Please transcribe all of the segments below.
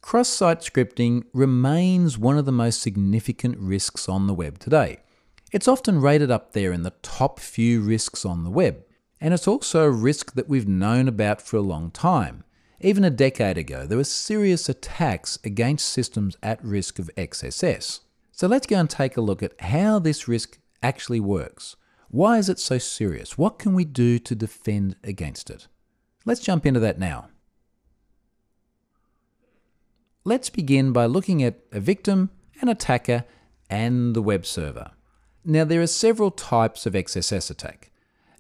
Cross-site scripting remains one of the most significant risks on the web today. It's often rated up there in the top few risks on the web, and it's also a risk that we've known about for a long time. Even a decade ago, there were serious attacks against systems at risk of XSS. So let's go and take a look at how this risk actually works. Why is it so serious? What can we do to defend against it? Let's jump into that now. Let's begin by looking at a victim, an attacker, and the web server. Now, there are several types of XSS attack,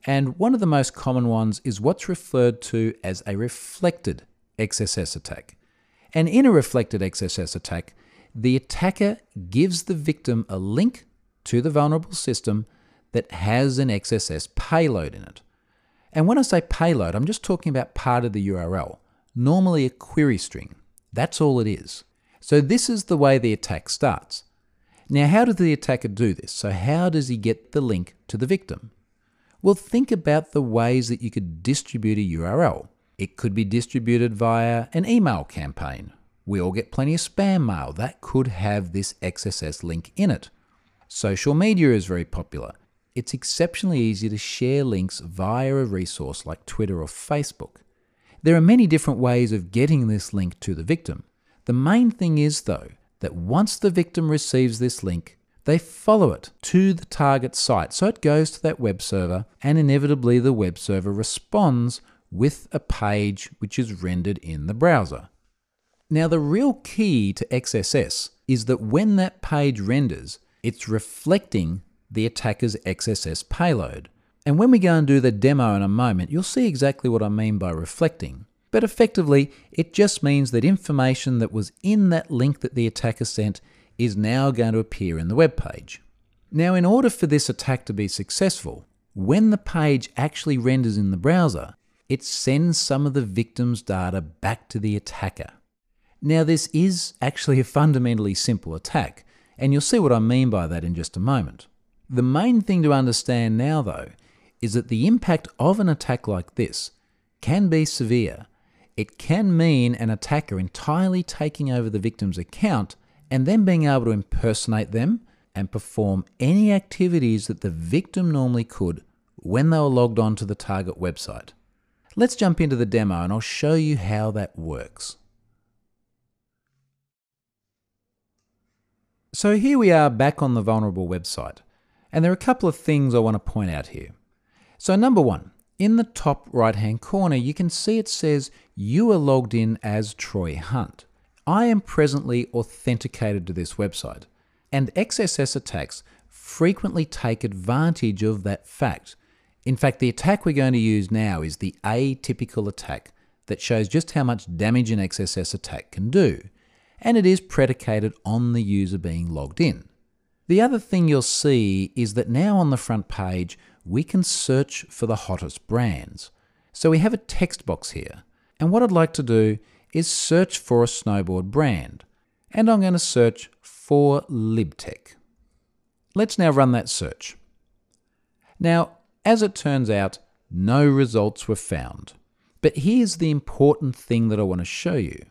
and one of the most common ones is what's referred to as a reflected XSS attack. And in a reflected XSS attack, the attacker gives the victim a link to the vulnerable system that has an XSS payload in it. And when I say payload, I'm just talking about part of the URL, normally a query string. That's all it is. So this is the way the attack starts. Now, how does the attacker do this? So how does he get the link to the victim? Well, think about the ways that you could distribute a URL. It could be distributed via an email campaign. We all get plenty of spam mail that could have this XSS link in it. Social media is very popular. It's exceptionally easy to share links via a resource like Twitter or Facebook. There are many different ways of getting this link to the victim. The main thing is, though, that once the victim receives this link, they follow it to the target site. So it goes to that web server, and inevitably the web server responds with a page which is rendered in the browser. Now, the real key to XSS is that when that page renders, it's reflecting the attacker's XSS payload. And when we go and do the demo in a moment, you'll see exactly what I mean by reflecting. But effectively, it just means that information that was in that link that the attacker sent is now going to appear in the web page. Now, in order for this attack to be successful, when the page actually renders in the browser, it sends some of the victim's data back to the attacker. Now, this is actually a fundamentally simple attack, and you'll see what I mean by that in just a moment. The main thing to understand now, though, is that the impact of an attack like this can be severe. It can mean an attacker entirely taking over the victim's account and then being able to impersonate them and perform any activities that the victim normally could when they were logged on to the target website. Let's jump into the demo and I'll show you how that works. So here we are back on the vulnerable website, and there are a couple of things I want to point out here. So number one, in the top right-hand corner, you can see it says you are logged in as Troy Hunt. I am presently authenticated to this website, and XSS attacks frequently take advantage of that fact. In fact, the attack we're going to use now is the atypical attack that shows just how much damage an XSS attack can do, and it is predicated on the user being logged in. The other thing you'll see is that now on the front page, we can search for the hottest brands. So we have a text box here, and what I'd like to do is search for a snowboard brand, and I'm going to search for Libtech. Let's now run that search. Now, as it turns out, no results were found. But here's the important thing that I want to show you.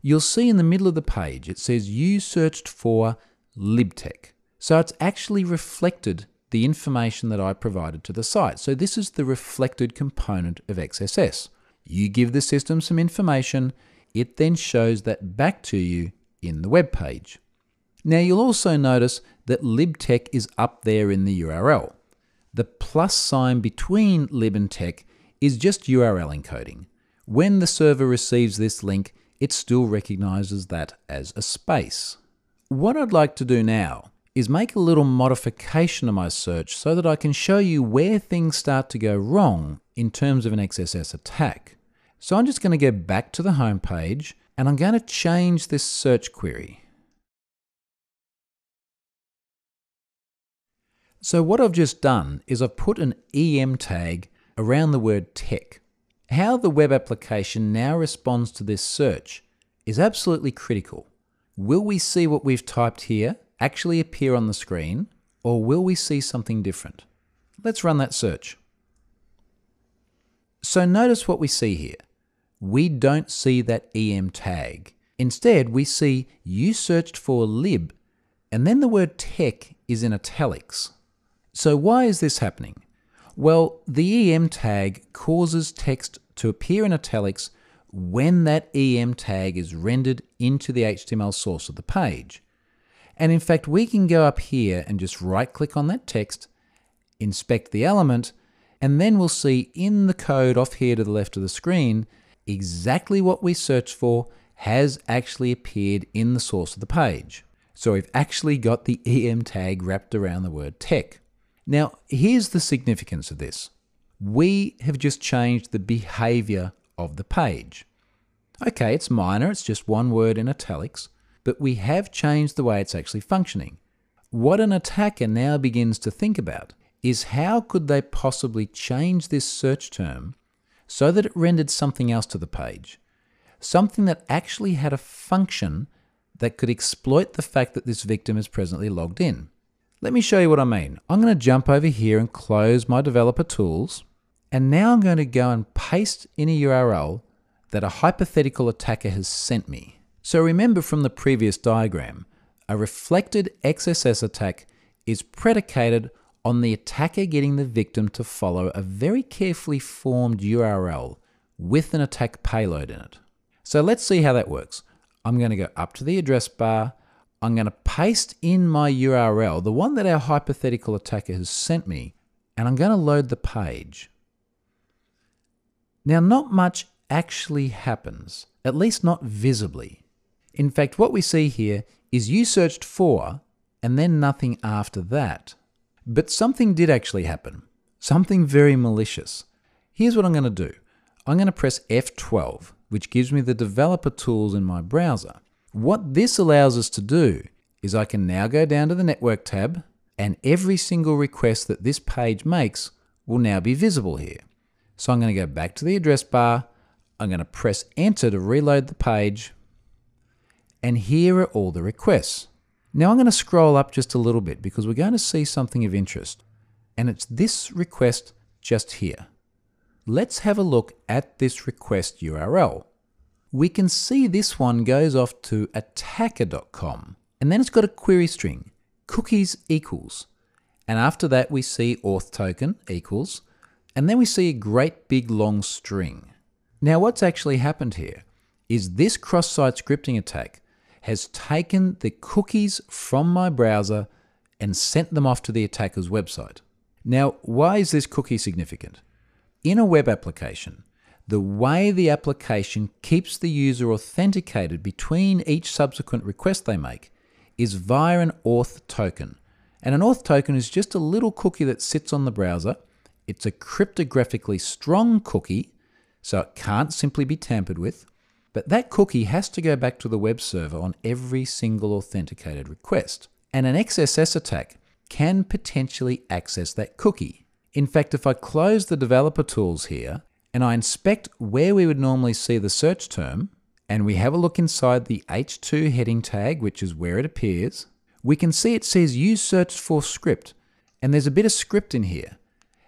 You'll see in the middle of the page, it says you searched for Libtech. So it's actually reflected the information that I provided to the site. So this is the reflected component of XSS. You give the system some information, it then shows that back to you in the web page. Now you'll also notice that Libtech is up there in the URL. The plus sign between lib and tech is just URL encoding. When the server receives this link, it still recognizes that as a space. What I'd like to do now is make a little modification to my search so that I can show you where things start to go wrong in terms of an XSS attack. So I'm just going to go back to the home page and I'm going to change this search query. So what I've just done is I've put an EM tag around the word tech. How the web application now responds to this search is absolutely critical. Will we see what we've typed here actually appear on the screen, or will we see something different? Let's run that search. So notice what we see here. We don't see that EM tag. Instead, we see you searched for lib, and then the word tech is in italics. So why is this happening? Well, the EM tag causes text to appear in italics when that EM tag is rendered into the HTML source of the page. And in fact, we can go up here and just right-click on that text, inspect the element, and then we'll see in the code off here to the left of the screen, exactly what we searched for has actually appeared in the source of the page. So we've actually got the EM tag wrapped around the word tech. Now, here's the significance of this. We have just changed the behavior of the page. Okay, it's minor, it's just one word in italics, but we have changed the way it's actually functioning. What an attacker now begins to think about is how could they possibly change this search term so that it rendered something else to the page, something that actually had a function that could exploit the fact that this victim is presently logged in. Let me show you what I mean. I'm going to jump over here and close my developer tools, and now I'm going to go and paste in a URL that a hypothetical attacker has sent me. So remember from the previous diagram, a reflected XSS attack is predicated on the attacker getting the victim to follow a very carefully formed URL with an attack payload in it. So let's see how that works. I'm going to go up to the address bar. I'm going to paste in my URL, the one that our hypothetical attacker has sent me, and I'm going to load the page. Now, not much actually happens, at least not visibly. In fact, what we see here is you searched for, and then nothing after that. But something did actually happen, something very malicious. Here's what I'm going to do. I'm going to press F12, which gives me the developer tools in my browser. What this allows us to do is I can now go down to the network tab, and every single request that this page makes will now be visible here. So I'm going to go back to the address bar, I'm going to press enter to reload the page, and here are all the requests. Now I'm going to scroll up just a little bit because we're going to see something of interest, and it's this request just here. Let's have a look at this request URL. We can see this one goes off to attacker.com, and then it's got a query string, cookies equals, and after that we see auth token equals, and then we see a great big long string. Now what's actually happened here is this cross-site scripting attack has taken the cookies from my browser and sent them off to the attacker's website. Now, why is this cookie significant? In a web application, the way the application keeps the user authenticated between each subsequent request they make is via an auth token. And an auth token is just a little cookie that sits on the browser. It's a cryptographically strong cookie, so it can't simply be tampered with. But that cookie has to go back to the web server on every single authenticated request. And an XSS attack can potentially access that cookie. In fact, if I close the developer tools here and I inspect where we would normally see the search term, and we have a look inside the H2 heading tag, which is where it appears, we can see it says you searched for script, and there's a bit of script in here.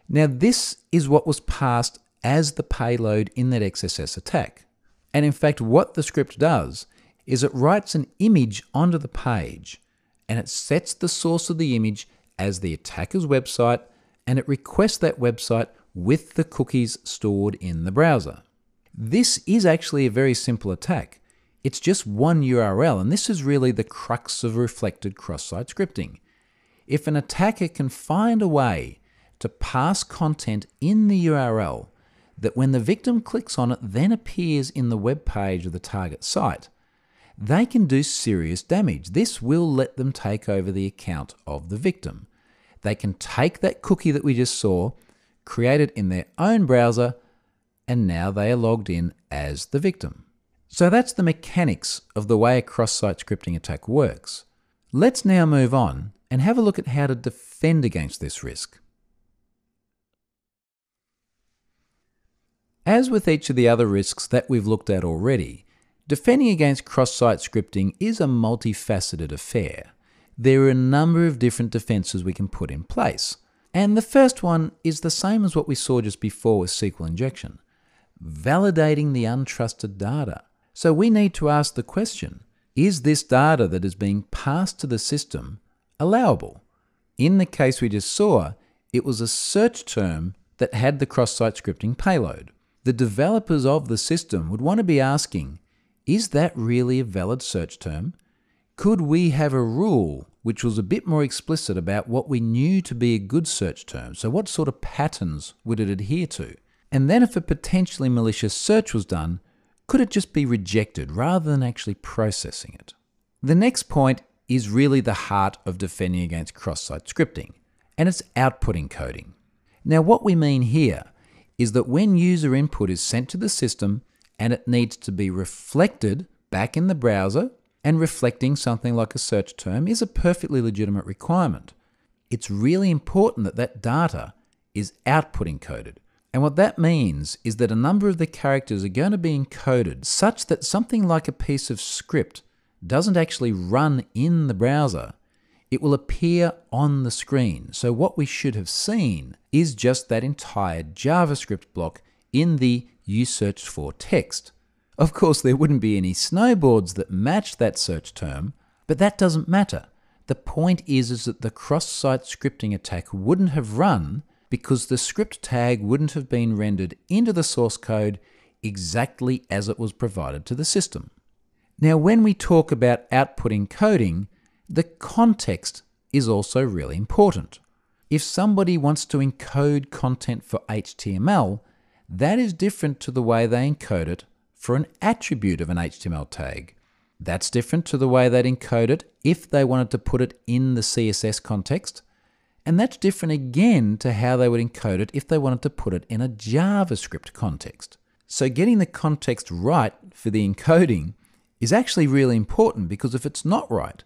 Now this is what was passed as the payload in that XSS attack. And in fact, what the script does is it writes an image onto the page, and it sets the source of the image as the attacker's website, and it requests that website with the cookies stored in the browser. This is actually a very simple attack. It's just one URL, and this is really the crux of reflected cross-site scripting. If an attacker can find a way to pass content in the URL that when the victim clicks on it then appears in the web page of the target site, they can do serious damage. This will let them take over the account of the victim. They can take that cookie that we just saw, create it in their own browser, and now they are logged in as the victim. So that's the mechanics of the way a cross-site scripting attack works. Let's now move on and have a look at how to defend against this risk. As with each of the other risks that we've looked at already, defending against cross-site scripting is a multifaceted affair. There are a number of different defenses we can put in place. And the first one is the same as what we saw just before with SQL injection. Validating the untrusted data. So we need to ask the question, is this data that is being passed to the system allowable? In the case we just saw, it was a search term that had the cross-site scripting payload. The developers of the system would want to be asking, is that really a valid search term? Could we have a rule which was a bit more explicit about what we knew to be a good search term? So what sort of patterns would it adhere to? And then if a potentially malicious search was done, could it just be rejected rather than actually processing it? The next point is really the heart of defending against cross-site scripting, and it's output encoding. Now what we mean here is that when user input is sent to the system and it needs to be reflected back in the browser, and reflecting something like a search term is a perfectly legitimate requirement. It's really important that that data is output encoded. And what that means is that a number of the characters are going to be encoded such that something like a piece of script doesn't actually run in the browser. It will appear on the screen. So what we should have seen is just that entire JavaScript block in the uSearched-for text. Of course, there wouldn't be any snowboards that match that search term, but that doesn't matter. The point is that the cross-site scripting attack wouldn't have run because the script tag wouldn't have been rendered into the source code exactly as it was provided to the system. Now, when we talk about output encoding, the context is also really important. If somebody wants to encode content for HTML, that is different to the way they encode it for an attribute of an HTML tag. That's different to the way they'd encode it if they wanted to put it in the CSS context. And that's different again to how they would encode it if they wanted to put it in a JavaScript context. So getting the context right for the encoding is actually really important, because if it's not right,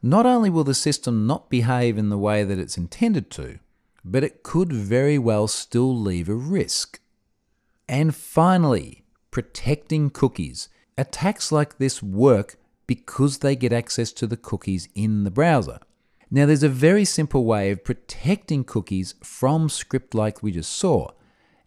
not only will the system not behave in the way that it's intended to, but it could very well still leave a risk. And finally, protecting cookies. Attacks like this work because they get access to the cookies in the browser. Now, there's a very simple way of protecting cookies from script like we just saw,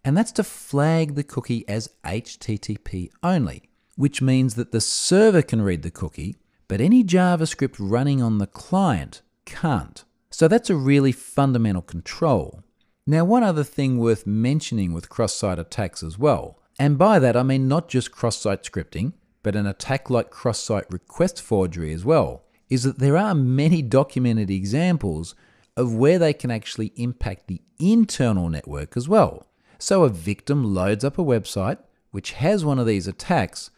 and that's to flag the cookie as HTTP only, which means that the server can read the cookie, but any JavaScript running on the client can't. So that's a really fundamental control. Now, one other thing worth mentioning with cross-site attacks as well, and by that I mean not just cross-site scripting, but an attack like cross-site request forgery as well, is that there are many documented examples of where they can actually impact the internal network as well. So a victim loads up a website which has one of these attacks,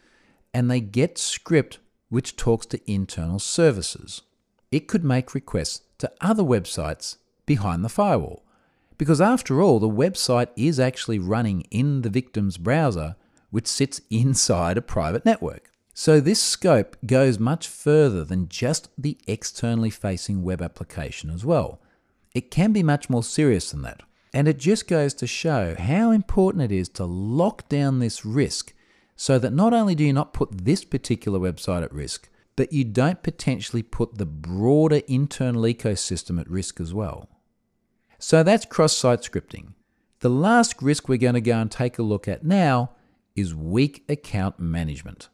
and they get script which talks to internal services. It could make requests to other websites behind the firewall. Because after all, the website is actually running in the victim's browser, which sits inside a private network. So this scope goes much further than just the externally facing web application as well. It can be much more serious than that. And it just goes to show how important it is to lock down this risk, so that not only do you not put this particular website at risk, but you don't potentially put the broader internal ecosystem at risk as well. So that's cross-site scripting. The last risk we're going to go and take a look at now is weak account management.